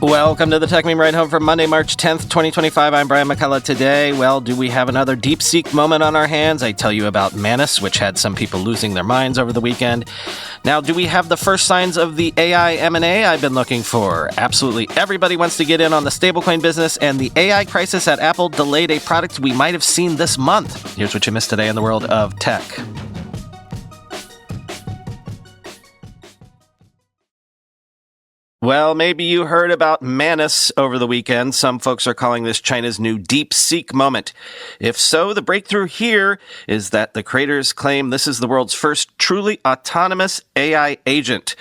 Welcome to the Tech Meme Ride Home for Monday, March 10th, 2025. I'm Brian McCullough. Today, do we have another DeepSeek moment on our hands? I tell you about Manus, which had some people losing their minds over the weekend. Now, do we have the first signs of the AI M&A I've been looking for? Absolutely everybody wants to get in on the stablecoin business, and the AI crisis at Apple delayed a product we might have seen this month. Here's what you missed today in the world of tech. Well, maybe you heard about Manus over the weekend. Some folks are calling this China's new DeepSeek moment. If so, the breakthrough here is that the creators claim this is the world's first truly autonomous AI agent.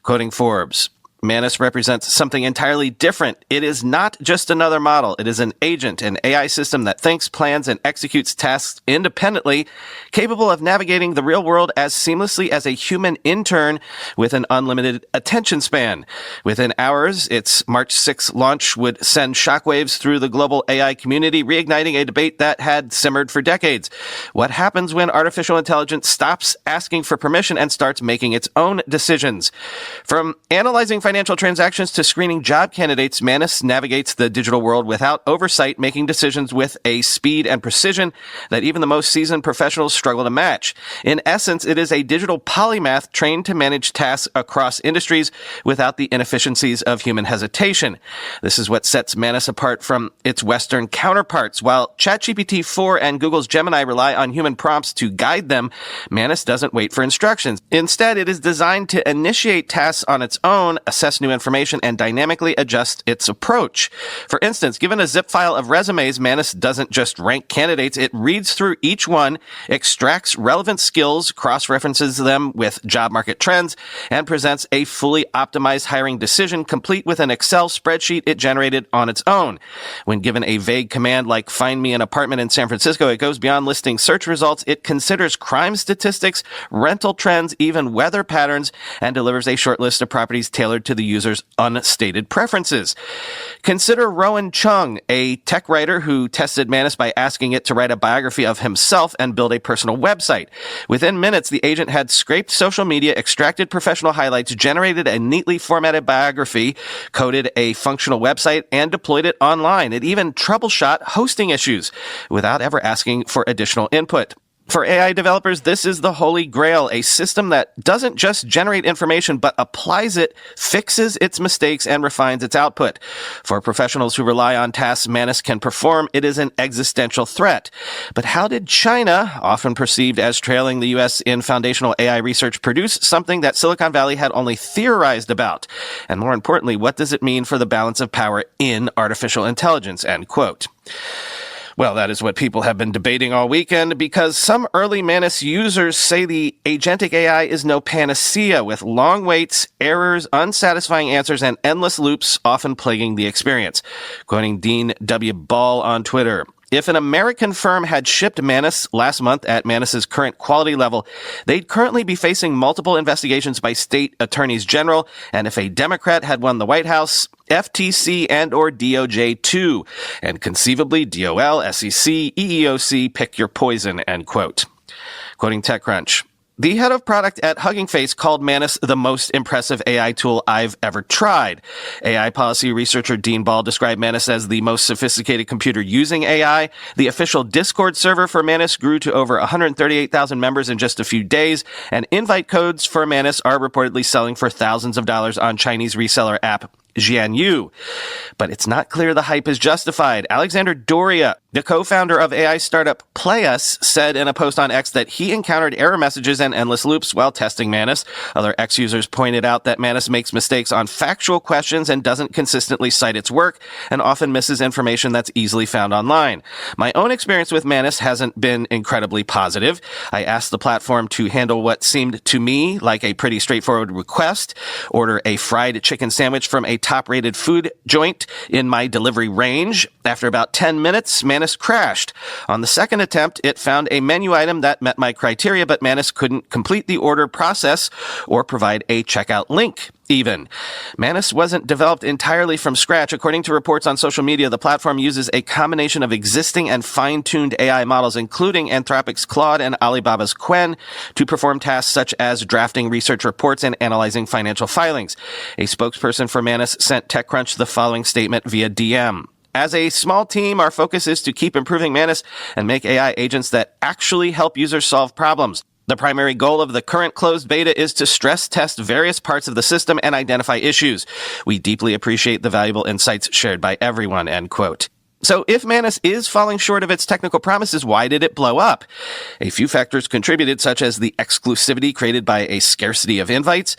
Quoting Forbes, Manus represents something entirely different. It is not just another model. It is an agent, an AI system that thinks, plans, and executes tasks independently, capable of navigating the real world as seamlessly as a human intern with an unlimited attention span. Within hours, its March 6th launch would send shockwaves through the global AI community, reigniting a debate that had simmered for decades. What happens when artificial intelligence stops asking for permission and starts making its own decisions? From analyzing financial transactions to screening job candidates, Manus navigates the digital world without oversight, making decisions with a speed and precision that even the most seasoned professionals struggle to match. In essence, it is a digital polymath trained to manage tasks across industries without the inefficiencies of human hesitation. This is what sets Manus apart from its Western counterparts. While ChatGPT 4 and Google's Gemini rely on human prompts to guide them, Manus doesn't wait for instructions. Instead, it is designed to initiate tasks on its own, assess new information, and dynamically adjust its approach. For instance, given a zip file of resumes, Manus doesn't just rank candidates, it reads through each one, extracts relevant skills, cross-references them with job market trends, and presents a fully optimized hiring decision complete with an Excel spreadsheet it generated on its own. When given a vague command like find me an apartment in San Francisco, it goes beyond listing search results. It considers crime statistics, rental trends, even weather patterns, and delivers a short list of properties tailored to the user's unstated preferences. Consider Rowan Chung, a tech writer who tested Manus by asking it to write a biography of himself and build a personal website. Within minutes, the agent had scraped social media, extracted professional highlights, generated a neatly formatted biography, coded a functional website, and deployed it online. It even troubleshot hosting issues without ever asking for additional input. For AI developers, this is the holy grail, a system that doesn't just generate information, but applies it, fixes its mistakes, and refines its output. For professionals who rely on tasks Manus can perform, it is an existential threat. But how did China, often perceived as trailing the U.S. in foundational AI research, produce something that Silicon Valley had only theorized about? And more importantly, what does it mean for the balance of power in artificial intelligence? End quote. Well, that is what people have been debating all weekend, because some early Manus users say the agentic AI is no panacea, with long waits, errors, unsatisfying answers, and endless loops often plaguing the experience. Quoting Dean W. Ball on Twitter, if an American firm had shipped Manus last month at Manus's current quality level, they'd currently be facing multiple investigations by state attorneys general, and if a Democrat had won the White House, FTC and or DOJ too, and conceivably DOL, SEC, EEOC, pick your poison, end quote. Quoting TechCrunch, the head of product at Hugging Face called Manus the most impressive AI tool I've ever tried. AI policy researcher Dean Ball described Manus as the most sophisticated computer using AI. The official Discord server for Manus grew to over 138,000 members in just a few days, and invite codes for Manus are reportedly selling for thousands of dollars on Chinese reseller app Jianyu. But it's not clear the hype is justified. Alexander Doria, the co-founder of AI startup Playus, said in a post on X that he encountered error messages and endless loops while testing Manus. Other X users pointed out that Manus makes mistakes on factual questions and doesn't consistently cite its work, and often misses information that's easily found online. My own experience with Manus hasn't been incredibly positive. I asked the platform to handle what seemed to me like a pretty straightforward request: order a fried chicken sandwich from a top-rated food joint in my delivery range. After about 10 minutes, Manus crashed. On the second attempt, it found a menu item that met my criteria, but Manus couldn't complete the order process or provide a checkout link. even. Manus wasn't developed entirely from scratch. According to reports on social media, the platform uses a combination of existing and fine-tuned AI models, including Anthropic's Claude and Alibaba's Qwen, to perform tasks such as drafting research reports and analyzing financial filings. A spokesperson for Manus sent TechCrunch the following statement via DM. As a small team, our focus is to keep improving Manus and make AI agents that actually help users solve problems. The primary goal of the current closed beta is to stress test various parts of the system and identify issues. We deeply appreciate the valuable insights shared by everyone, end quote. So if Manus is falling short of its technical promises, why did it blow up? A few factors contributed, such as the exclusivity created by a scarcity of invites.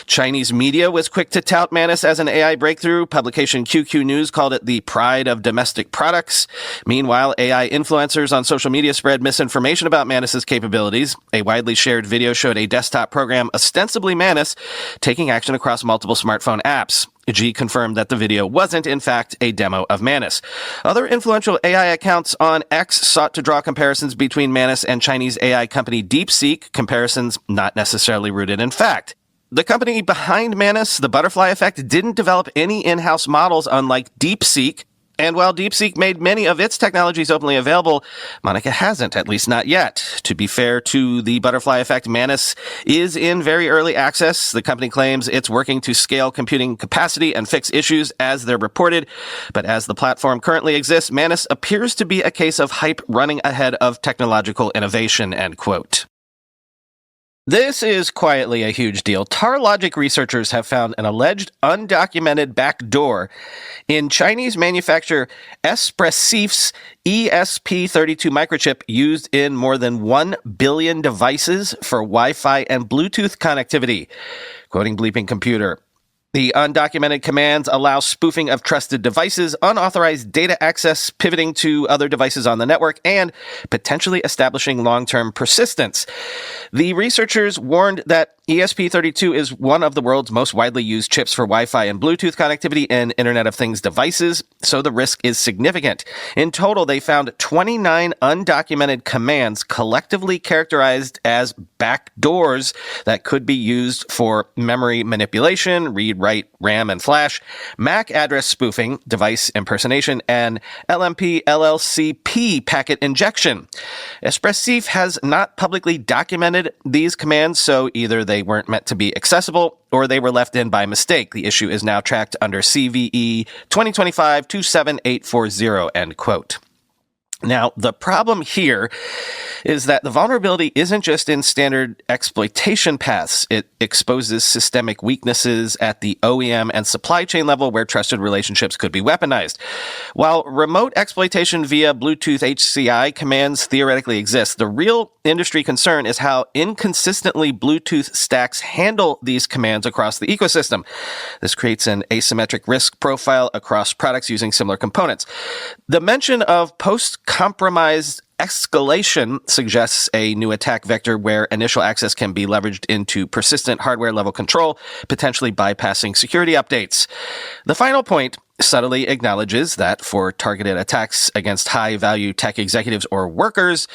Chinese media was quick to tout Manus as an AI breakthrough. Publication QQ News called it the pride of domestic products. Meanwhile, AI influencers on social media spread misinformation about Manus's capabilities. A widely shared video showed a desktop program, ostensibly Manus, taking action across multiple smartphone apps. G confirmed that the video wasn't, in fact, a demo of Manus. Other influential AI accounts on X sought to draw comparisons between Manus and Chinese AI company DeepSeek, comparisons not necessarily rooted in fact. The company behind Manus, the Butterfly Effect, didn't develop any in-house models, unlike DeepSeek. And while DeepSeek made many of its technologies openly available, Monica hasn't, at least not yet. To be fair to the Butterfly Effect, Manus is in very early access. The company claims it's working to scale computing capacity and fix issues as they're reported. But as the platform currently exists, Manus appears to be a case of hype running ahead of technological innovation, end quote. This is quietly a huge deal. TarLogic researchers have found an alleged undocumented backdoor in Chinese manufacturer Espressif's ESP32 microchip used in more than 1 billion devices for Wi-Fi and Bluetooth connectivity. Quoting BleepingComputer. The undocumented commands allow spoofing of trusted devices, unauthorized data access, pivoting to other devices on the network, and potentially establishing long-term persistence. The researchers warned that ESP32 is one of the world's most widely used chips for Wi-Fi and Bluetooth connectivity in Internet of Things devices, so the risk is significant. In total, they found 29 undocumented commands collectively characterized as backdoors that could be used for memory manipulation, read, write, RAM, and flash, MAC address spoofing, device impersonation, and LMP LLCP packet injection. Espressif has not publicly documented these commands, so either they weren't meant to be accessible or they were left in by mistake. The issue is now tracked under CVE 2025-27840, end quote. Now, the problem here is that the vulnerability isn't just in standard exploitation paths. It exposes systemic weaknesses at the OEM and supply chain level where trusted relationships could be weaponized. While remote exploitation via Bluetooth HCI commands theoretically exist, the real industry concern is how inconsistently Bluetooth stacks handle these commands across the ecosystem. This creates an asymmetric risk profile across products using similar components. The mention of post-compromised escalation suggests a new attack vector where initial access can be leveraged into persistent hardware-level control, potentially bypassing security updates. The final point subtly acknowledges that for targeted attacks against high-value tech executives or workers,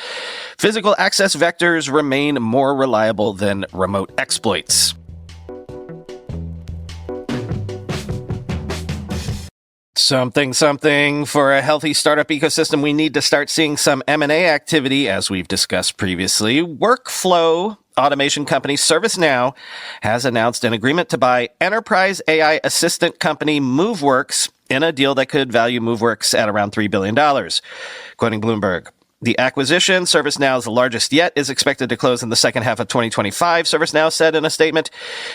physical access vectors remain more reliable than remote exploits. Something. For a healthy startup ecosystem, we need to start seeing some M&A activity, as we've discussed previously. Workflow automation company ServiceNow has announced an agreement to buy enterprise AI assistant company Moveworks in a deal that could value Moveworks at around $3 billion. Quoting Bloomberg. The acquisition, ServiceNow's largest yet, is expected to close in the second half of 2025, ServiceNow said in a statement.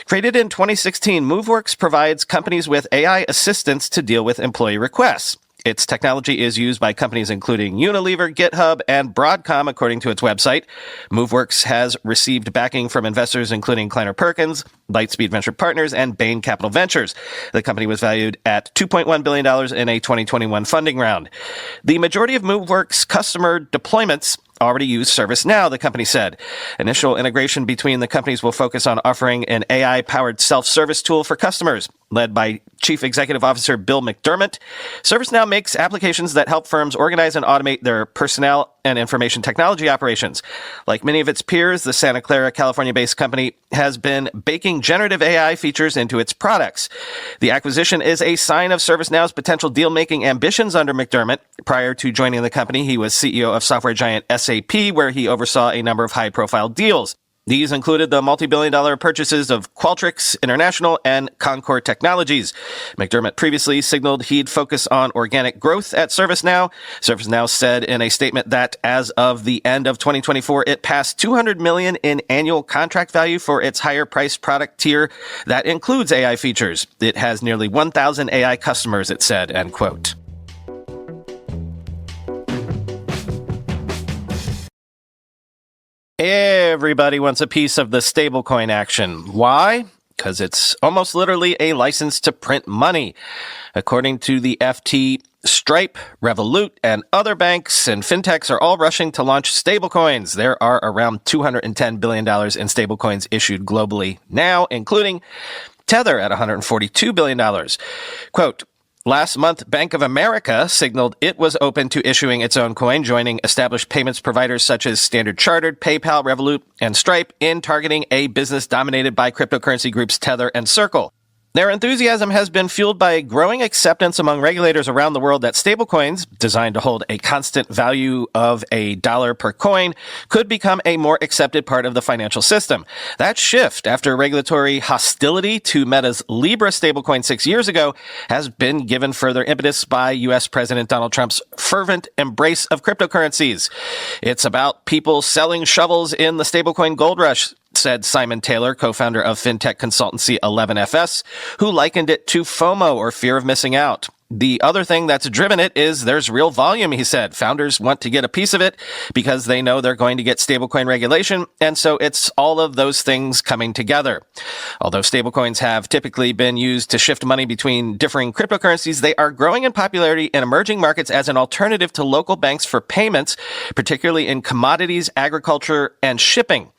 Created in 2016, Moveworks provides companies with AI assistants to deal with employee requests. Its technology is used by companies including Unilever, GitHub, and Broadcom, according to its website. Moveworks has received backing from investors including Kleiner Perkins, Lightspeed Venture Partners, and Bain Capital Ventures. The company was valued at $2.1 billion in a 2021 funding round. The majority of Moveworks customer deployments already use ServiceNow, the company said. Initial integration between the companies will focus on offering an AI-powered self-service tool for customers. led by Chief Executive Officer Bill McDermott. ServiceNow makes applications that help firms organize and automate their personnel and information technology operations. Like many of its peers, the Santa Clara, California-based company has been baking generative AI features into its products. The acquisition is a sign of ServiceNow's potential deal-making ambitions under McDermott. Prior to joining the company, he was CEO of software giant SAP, where he oversaw a number of high-profile deals. These included the multi-billion-dollar purchases of Qualtrics International and Concord Technologies. McDermott previously signaled he'd focus on organic growth at ServiceNow. ServiceNow said in a statement that as of the end of 2024, it passed $200 million in annual contract value for its higher-priced product tier that includes AI features. It has nearly 1,000 AI customers, it said, end quote. Everybody wants a piece of the stablecoin action. Why? Because it's almost literally a license to print money. According to the FT, Stripe, Revolut, and other banks and fintechs are all rushing to launch stablecoins. There are around $210 billion in stablecoins issued globally now, including Tether at $142 billion. Quote, last month, Bank of America signaled it was open to issuing its own coin, joining established payments providers such as Standard Chartered, PayPal, Revolut, and Stripe in targeting a business dominated by cryptocurrency groups Tether and Circle. Their enthusiasm has been fueled by a growing acceptance among regulators around the world that stablecoins, designed to hold a constant value of $1 per coin, could become a more accepted part of the financial system. That shift, after regulatory hostility to Meta's Libra stablecoin 6 years ago, has been given further impetus by U.S. President Donald Trump's fervent embrace of cryptocurrencies. It's about people selling shovels in the stablecoin gold rush, said Simon Taylor, co-founder of fintech consultancy 11FS, who likened it to FOMO, or fear of missing out. The other thing that's driven it is there's real volume, he said. Founders want to get a piece of it because they know they're going to get stablecoin regulation, and so it's all of those things coming together. Although stablecoins have typically been used to shift money between differing cryptocurrencies, they are growing in popularity in emerging markets as an alternative to local banks for payments, particularly in commodities, agriculture, and shipping.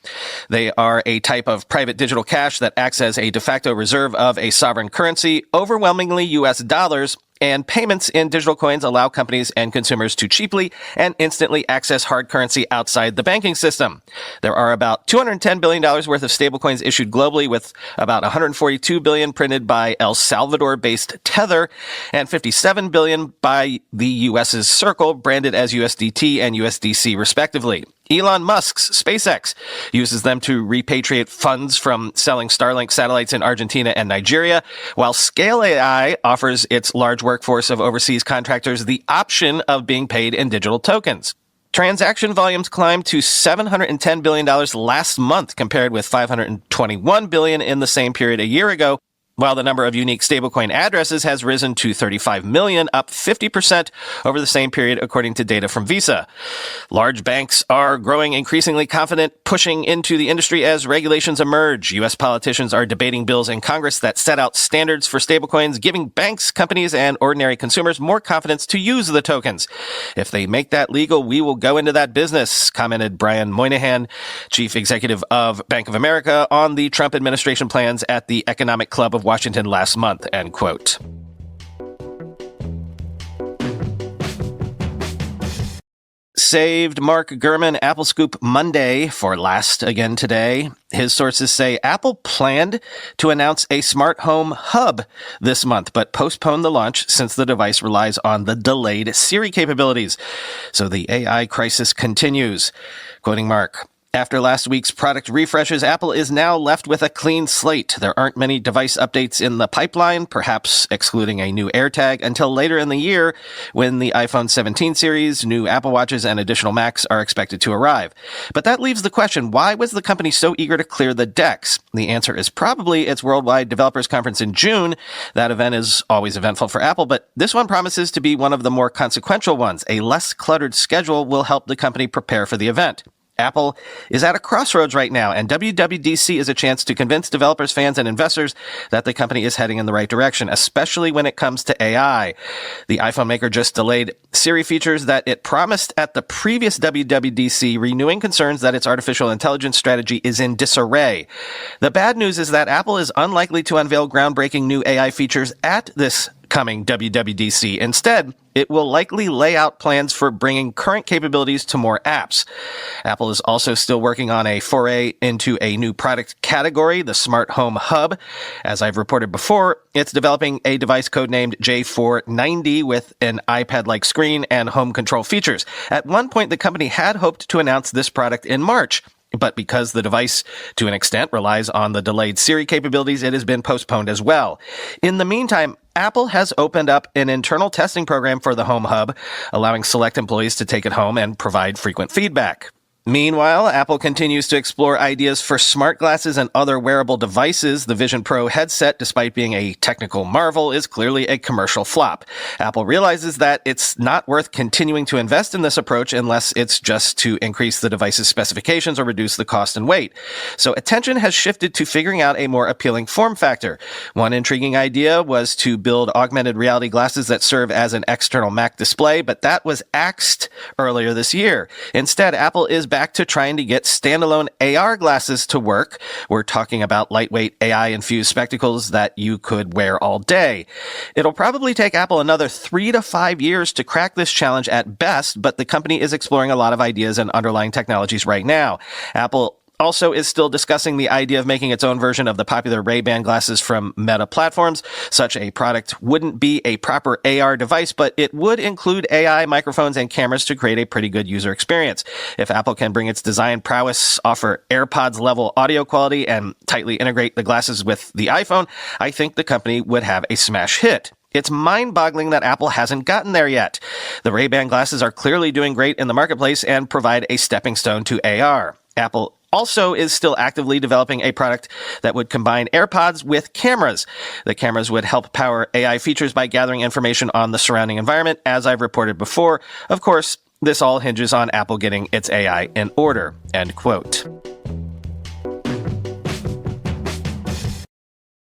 They are a type of private digital cash that acts as a de facto reserve of a sovereign currency, overwhelmingly U.S. dollars, and payments in digital coins allow companies and consumers to cheaply and instantly access hard currency outside the banking system. There are about $210 billion worth of stablecoins issued globally, with about $142 billion printed by El Salvador-based Tether and $57 billion by the U.S.'s Circle, branded as USDT and USDC, respectively. Elon Musk's SpaceX uses them to repatriate funds from selling Starlink satellites in Argentina and Nigeria, while Scale AI offers its large workforce of overseas contractors the option of being paid in digital tokens. Transaction volumes climbed to $710 billion last month, compared with $521 billion in the same period a year ago, while the number of unique stablecoin addresses has risen to 35 million, up 50% over the same period, according to data from Visa. Large banks are growing increasingly confident, pushing into the industry as regulations emerge. U.S. politicians are debating bills in Congress that set out standards for stablecoins, giving banks, companies, and ordinary consumers more confidence to use the tokens. If they make that legal, we will go into that business, commented Brian Moynihan, chief executive of Bank of America, on the Trump administration plans at the Economic Club of Washington last month, end quote. Saved Mark Gurman Apple Scoop Monday for last again today. His sources say Apple planned to announce a smart home hub this month, but postponed the launch since the device relies on the delayed Siri capabilities. So the AI crisis continues. Quoting Mark, after last week's product refreshes, Apple is now left with a clean slate. There aren't many device updates in the pipeline, perhaps excluding a new AirTag, until later in the year when the iPhone 17 series, new Apple Watches, and additional Macs are expected to arrive. But that leaves the question, why was the company so eager to clear the decks? The answer is probably its Worldwide Developers Conference in June. That event is always eventful for Apple, but this one promises to be one of the more consequential ones. A less cluttered schedule will help the company prepare for the event. Apple is at a crossroads right now, and WWDC is a chance to convince developers, fans, and investors that the company is heading in the right direction, especially when it comes to AI. The iPhone maker just delayed Siri features that it promised at the previous WWDC, renewing concerns that its artificial intelligence strategy is in disarray. The bad news is that Apple is unlikely to unveil groundbreaking new AI features at this coming WWDC. Instead, it will likely lay out plans for bringing current capabilities to more apps. Apple is also still working on a foray into a new product category, the Smart Home Hub. As I've reported before, it's developing a device codenamed J490 with an iPad-like screen and home control features. At one point, the company had hoped to announce this product in March. But because the device, to an extent, relies on the delayed Siri capabilities, it has been postponed as well. In the meantime, Apple has opened up an internal testing program for the Home Hub, allowing select employees to take it home and provide frequent feedback. Meanwhile, Apple continues to explore ideas for smart glasses and other wearable devices. The Vision Pro headset, despite being a technical marvel, is clearly a commercial flop. Apple realizes that it's not worth continuing to invest in this approach unless it's just to increase the device's specifications or reduce the cost and weight. So attention has shifted to figuring out a more appealing form factor. One intriguing idea was to build augmented reality glasses that serve as an external Mac display, but that was axed earlier this year. Instead, Apple is back to trying to get standalone AR glasses to work. We're talking about lightweight AI-infused spectacles that you could wear all day. It'll probably take Apple another 3 to 5 years to crack this challenge at best, but the company is exploring a lot of ideas and underlying technologies right now. Apple also is still discussing the idea of making its own version of the popular Ray-Ban glasses from Meta platforms. Such a product wouldn't be a proper AR device, but it would include AI, microphones, and cameras to create a pretty good user experience. If Apple can bring its design prowess, offer AirPods-level audio quality, and tightly integrate the glasses with the iPhone, I think the company would have a smash hit. It's mind-boggling that Apple hasn't gotten there yet. The Ray-Ban glasses are clearly doing great in the marketplace and provide a stepping stone to AR. Apple also is still actively developing a product that would combine AirPods with cameras. The cameras would help power AI features by gathering information on the surrounding environment, as I've reported before. Of course, this all hinges on Apple getting its AI in order, end quote.